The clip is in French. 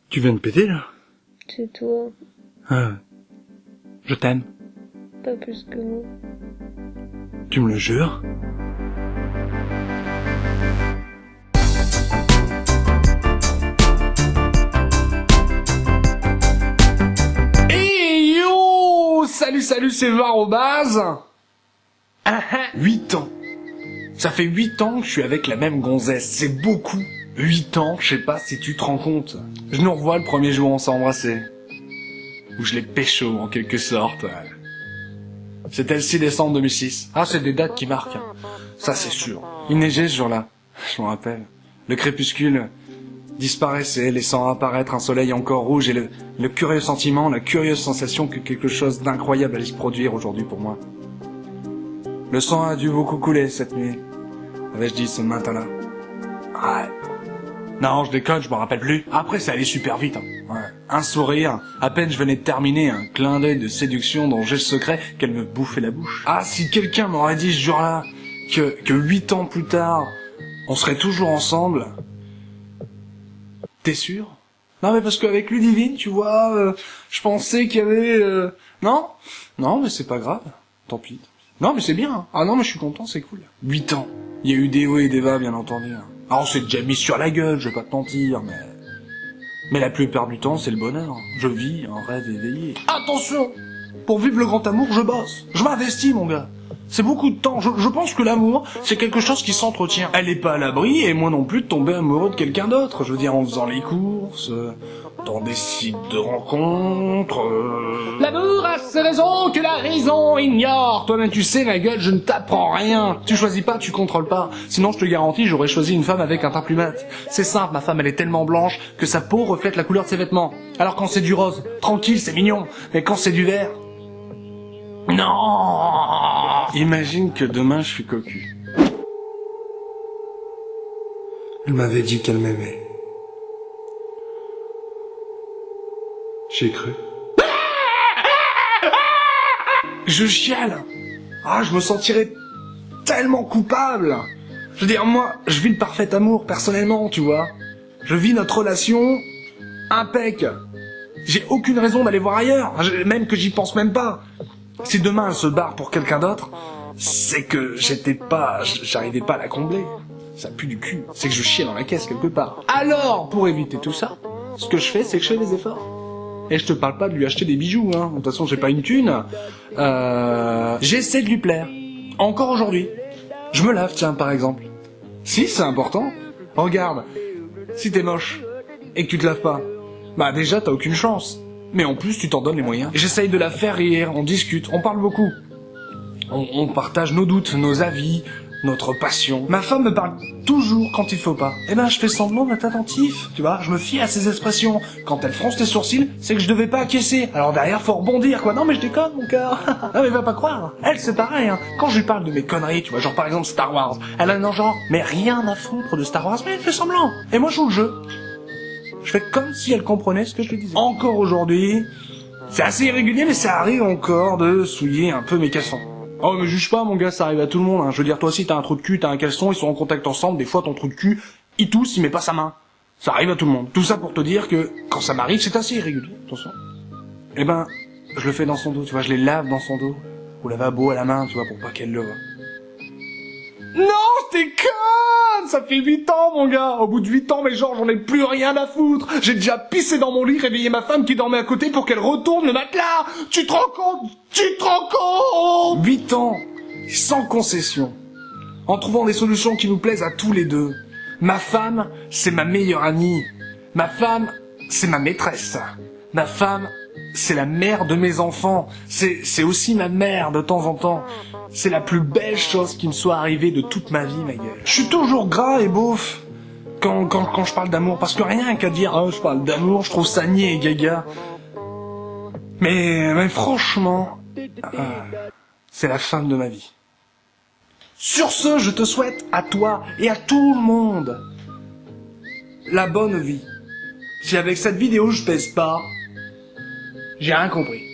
Tu viens de péter, là? C'est toi, Je t'aime. pas plus que moi. Tu me le jures? Hey yo! Salut, c'est Varobaz! 8 ans. Ça fait 8 ans que je suis avec la même gonzesse, c'est beaucoup. 8 ans, je sais pas si tu te rends compte. Je nous revois le premier jour où on s'est embrassés. Où je l'ai pécho, en quelque sorte. C'était le 6 décembre 2006. Ah, c'est des dates qui marquent. Hein. Ça, c'est sûr. Il neigeait ce jour-là. Je m'en rappelle. Le crépuscule disparaissait, laissant apparaître un soleil encore rouge et le curieux sentiment, la curieuse sensation que quelque chose d'incroyable allait se produire aujourd'hui pour moi. Le sang a dû beaucoup couler cette nuit. Avais-je dit ce matin-là? Ouais. Non, je déconne, je m'en rappelle plus. Après, ça allait super vite. Hein. Ouais. Un sourire, à peine je venais de terminer, un clin d'œil de séduction dont j'ai le secret qu'elle me bouffait la bouche. Ah, si quelqu'un m'aurait dit ce jour-là que 8 ans plus tard, on serait toujours ensemble... T'es sûr? Non, mais parce qu'avec Ludivine, tu vois, je pensais qu'il y avait... Non? Non, mais c'est pas grave. Tant pis. Non, mais c'est bien. Hein. Ah non, mais je suis content, c'est cool. 8 ans. Il y a eu des hauts et des bas, bien entendu. Alors, on s'est déjà mis sur la gueule, je vais pas te mentir, mais la plupart du temps, c'est le bonheur. Je vis un rêve éveillé. Attention! Pour vivre le grand amour, je bosse. Je m'investis, mon gars. C'est beaucoup de temps. Je pense que l'amour, c'est quelque chose qui s'entretient. Elle est pas à l'abri, et moi non plus, de tomber amoureux de quelqu'un d'autre. Je veux dire, en faisant les courses, dans des sites de rencontres... L'amour a ses raisons que la raison ignore. Toi-même, tu sais, ma gueule, je ne t'apprends rien. Tu choisis pas, tu contrôles pas. Sinon, je te garantis, j'aurais choisi une femme avec un teint plus mat. C'est simple, ma femme, elle est tellement blanche que sa peau reflète la couleur de ses vêtements. Alors quand c'est du rose, tranquille, c'est mignon. Mais quand c'est du vert... Non! Imagine que demain, je suis cocu. Elle m'avait dit qu'elle m'aimait. J'ai cru. Je chiale. Ah, je me sentirais tellement coupable. Je veux dire, moi, je vis le parfait amour, personnellement, tu vois. Je vis notre relation impec. J'ai aucune raison d'aller voir ailleurs, même que j'y pense même pas. Si demain elle se barre pour quelqu'un d'autre, c'est que j'arrivais pas à la combler. Ça pue du cul. C'est que je chiais dans la caisse quelque part. Alors, pour éviter tout ça, ce que je fais, c'est que je fais des efforts. Et je te parle pas de lui acheter des bijoux, hein. De toute façon, j'ai pas une thune. J'essaie de lui plaire. Encore aujourd'hui. Je me lave, tiens, par exemple. Si, c'est important. Regarde, si t'es moche et que tu te laves pas, bah déjà, t'as aucune chance. Mais en plus, tu t'en donnes les moyens. J'essaye de la faire rire, on discute, on parle beaucoup. On partage nos doutes, nos avis, notre passion. Ma femme me parle toujours quand il faut pas. Eh ben, je fais semblant d'être attentif, tu vois. Je me fie à ses expressions. Quand elle fronce les sourcils, c'est que je devais pas acquiescer. Alors derrière, faut rebondir, quoi. Non, mais je déconne, mon cœur. Non, mais va pas croire. Elle, c'est pareil, hein. Quand je lui parle de mes conneries, tu vois, genre par exemple Star Wars, elle a un genre, mais rien à foutre de Star Wars, mais elle fait semblant. Et moi, je joue le jeu. Je fais comme si elle comprenait ce que je lui disais. Encore aujourd'hui, c'est assez irrégulier, mais ça arrive encore de souiller un peu mes caleçons. Oh, mais juge pas, mon gars, ça arrive à tout le monde, hein. Je veux dire, toi aussi, t'as un trou de cul, t'as un caleçon, ils sont en contact ensemble, des fois, ton trou de cul, il tousse, il met pas sa main. Ça arrive à tout le monde. Tout ça pour te dire que, quand ça m'arrive, c'est assez irrégulier, attention. Eh ben, je le fais dans son dos, tu vois, je les lave dans son dos. Au lavabo à la main, tu vois, pour pas qu'elle le voie. Non, t'es conne! Ça fait 8 ans, mon gars! Au bout de 8 ans, mais genre, j'en ai plus rien à foutre! J'ai déjà pissé dans mon lit, réveillé ma femme qui dormait à côté pour qu'elle retourne le matelas! Tu te rends compte? 8 ans! Sans concession. En trouvant des solutions qui nous plaisent à tous les deux. Ma femme, c'est ma meilleure amie. Ma femme, c'est ma maîtresse. Ma femme, c'est la mère de mes enfants. C'est aussi ma mère de temps en temps. C'est la plus belle chose qui me soit arrivée de toute ma vie, ma gueule. Je suis toujours gras et beauf quand je parle d'amour, parce que rien qu'à dire « Oh, je parle d'amour », je trouve ça niais et gaga. Mais franchement, c'est la femme de ma vie. Sur ce, je te souhaite à toi et à tout le monde la bonne vie. Si avec cette vidéo je pèse pas, j'ai rien compris.